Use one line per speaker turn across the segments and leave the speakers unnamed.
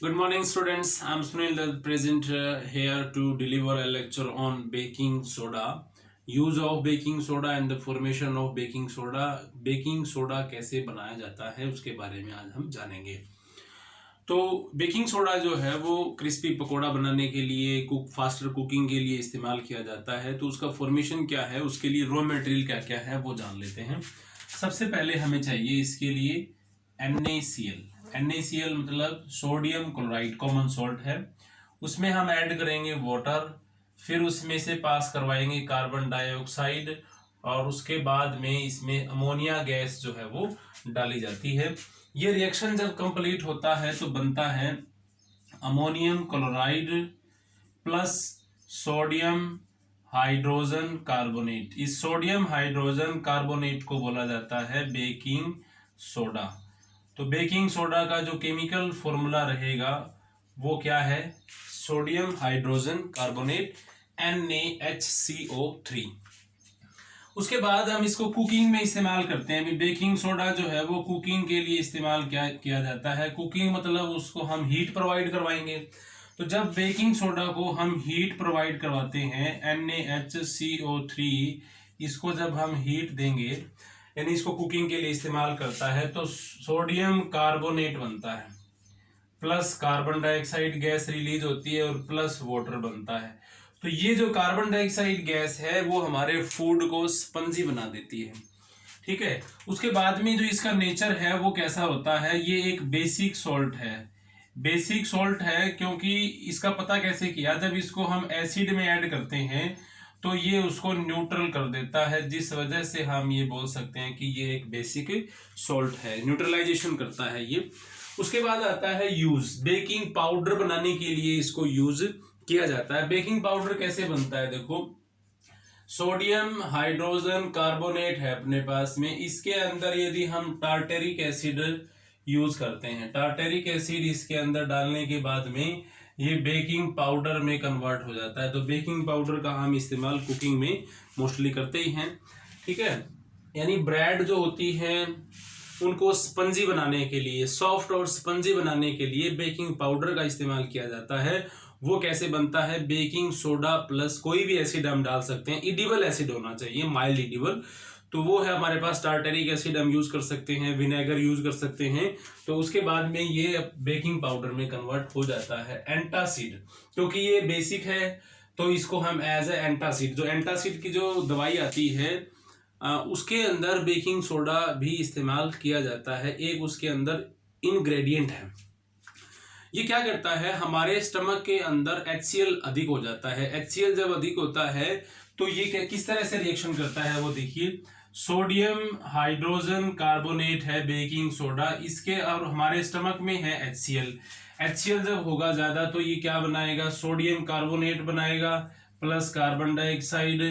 Good morning, students. I'm Sunil, the present here to deliver a lecture on baking soda, use of baking soda and the formation of baking soda. Baking soda कैसे बनाया जाता है उसके बारे में आज हम जानेंगे। तो बेकिंग सोडा जो है वो क्रिस्पी पकोड़ा बनाने के लिए, फास्टर कुकिंग के लिए इस्तेमाल किया जाता है। तो उसका फॉर्मेशन क्या है, उसके लिए रॉ मटेरियल क्या क्या है वो जान लेते हैं। सबसे पहले हमें चाहिए इसके लिए NaCl। NaCl मतलब सोडियम क्लोराइड, कॉमन सॉल्ट है। उसमें हम ऐड करेंगे वाटर, फिर उसमें से पास करवाएंगे कार्बन डाइऑक्साइड और उसके बाद में इसमें अमोनिया गैस जो है वो डाली जाती है। ये रिएक्शन जब कंप्लीट होता है तो बनता है ammonium chloride plus sodium hydrogen carbonate. इस सोडियम हाइड्रोजन कार्बोनेट को बोला जाता है बेकिंग सोडा। तो बेकिंग सोडा का जो केमिकल फॉर्मूला रहेगा वो क्या है, सोडियम हाइड्रोजन कार्बोनेट NaHCO3। उसके बाद हम इसको कुकिंग में इस्तेमाल करते हैं। अभी बेकिंग सोडा जो है वो कुकिंग के लिए इस्तेमाल किया जाता है। कुकिंग मतलब उसको हम हीट प्रोवाइड करवाएंगे। तो जब बेकिंग सोडा को हम हीट प्रोवाइड करवाते हैं NaHCO3, इसको जब हम हीट देंगे यानी इसको कुकिंग के लिए इस्तेमाल करता है तो सोडियम कार्बोनेट बनता है, plus carbon dioxide gas release होती है और प्लस वाटर बनता है। तो ये जो कार्बन डाइऑक्साइड गैस है वो हमारे फूड को स्पंजी बना देती है। ठीक है। उसके बाद में जो इसका नेचर है वो कैसा होता है, ये एक बेसिक सॉल्ट है। बेसिक सॉल्ट है क्योंकि इसका पता कैसे किया, जब इसको हम एसिड में ऐड करते हैं तो ये उसको न्यूट्रल कर देता है, जिस वजह से हम ये बोल सकते हैं कि ये एक बेसिक सॉल्ट है, न्यूट्रलाइजेशन करता है ये। उसके बाद आता है यूज। बेकिंग पाउडर बनाने के लिए इसको यूज किया जाता है। बेकिंग पाउडर कैसे बनता है, देखो सोडियम हाइड्रोजन कार्बोनेट है अपने पास में, इसके अंदर यदि हम टार्टेरिक एसिड यूज करते हैं, टार्टेरिक एसिड इसके अंदर डालने के बाद में ये बेकिंग पाउडर में कन्वर्ट हो जाता है। तो बेकिंग पाउडर का हम इस्तेमाल कुकिंग में मोस्टली करते ही हैं। ठीक है। यानी ब्रेड जो होती है उनको स्पंजी बनाने के लिए, सॉफ्ट और स्पंजी बनाने के लिए बेकिंग पाउडर का इस्तेमाल किया जाता है। वो कैसे बनता है, बेकिंग सोडा प्लस कोई भी एसिड हम डाल सकते हैं, इडिबल एसिड होना चाहिए, माइल्ड इडिबल। तो वो है हमारे पास टार्टेरिक एसिड हम यूज कर सकते हैं, विनेगर यूज कर सकते हैं। तो उसके बाद में ये बेकिंग पाउडर में कन्वर्ट हो जाता है। एंटासिड, क्योंकि ये बेसिक है तो इसको हम एज ए एंटासिड, जो एंटासिड की जो दवाई आती है उसके अंदर बेकिंग सोडा भी इस्तेमाल किया जाता है, एक उसके अंदर इंग्रेडिएंट है। ये क्या करता है, हमारे स्टमक के अंदर HCl अधिक हो जाता है। HCl जब अधिक होता है तो ये किस तरह से रिएक्शन करता है वो देखिए। सोडियम हाइड्रोजन कार्बोनेट है बेकिंग सोडा, इसके और हमारे स्टमक में है HCl जब होगा ज्यादा तो ये क्या बनाएगा, सोडियम कार्बोनेट बनाएगा, plus carbon dioxide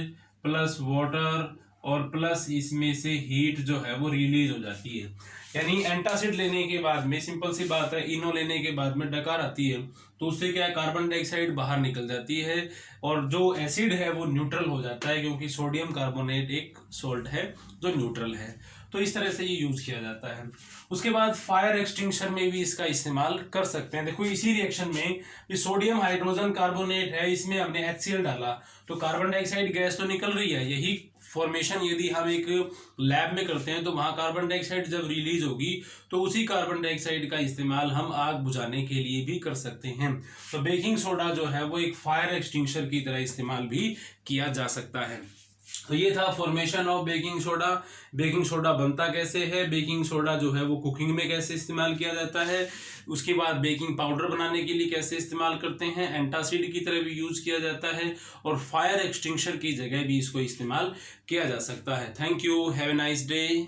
plus water और प्लस इसमें से हीट जो है वो रिलीज हो जाती है। यानी एंटासिड लेने के बाद में सिंपल सी बात है, इनो लेने के बाद में डकार आती है तो उससे क्या है, कार्बन डाइऑक्साइड बाहर निकल जाती है और जो एसिड है वो न्यूट्रल हो जाता है, क्योंकि सोडियम कार्बोनेट एक सॉल्ट है जो न्यूट्रल है। तो इस तरह से ये यूज किया जाता है। उसके बाद फायर एक्सटिंग्विशर में भी इसका इस्तेमाल कर सकते हैं। देखो इसी रिएक्शन में ये सोडियम हाइड्रोजन कार्बोनेट है, इसमें हमने HCl डाला तो कार्बन डाइऑक्साइड गैस तो निकल रही है। यही फॉर्मेशन यदि हम एक लैब में करते हैं तो वहां कार्बन डाइऑक्साइड जब रिलीज होगी तो उसी कार्बन डाइऑक्साइड का इस्तेमाल हम आग बुझाने के लिए भी कर सकते हैं। तो बेकिंग सोडा जो है वो एक फायर एक्सटिंग्विशर की तरह इस्तेमाल भी किया जा सकता है। तो ये था formation of baking soda. Baking soda बनता कैसे है, बेकिंग सोडा जो है वो कुकिंग में कैसे इस्तेमाल किया जाता है, उसके बाद बेकिंग पाउडर बनाने के लिए कैसे इस्तेमाल करते हैं, एंटासिड की तरह भी यूज किया जाता है और फायर एक्सटिंग्विशर की जगह भी इसको इस्तेमाल किया जा सकता है। Thank you, have a nice day.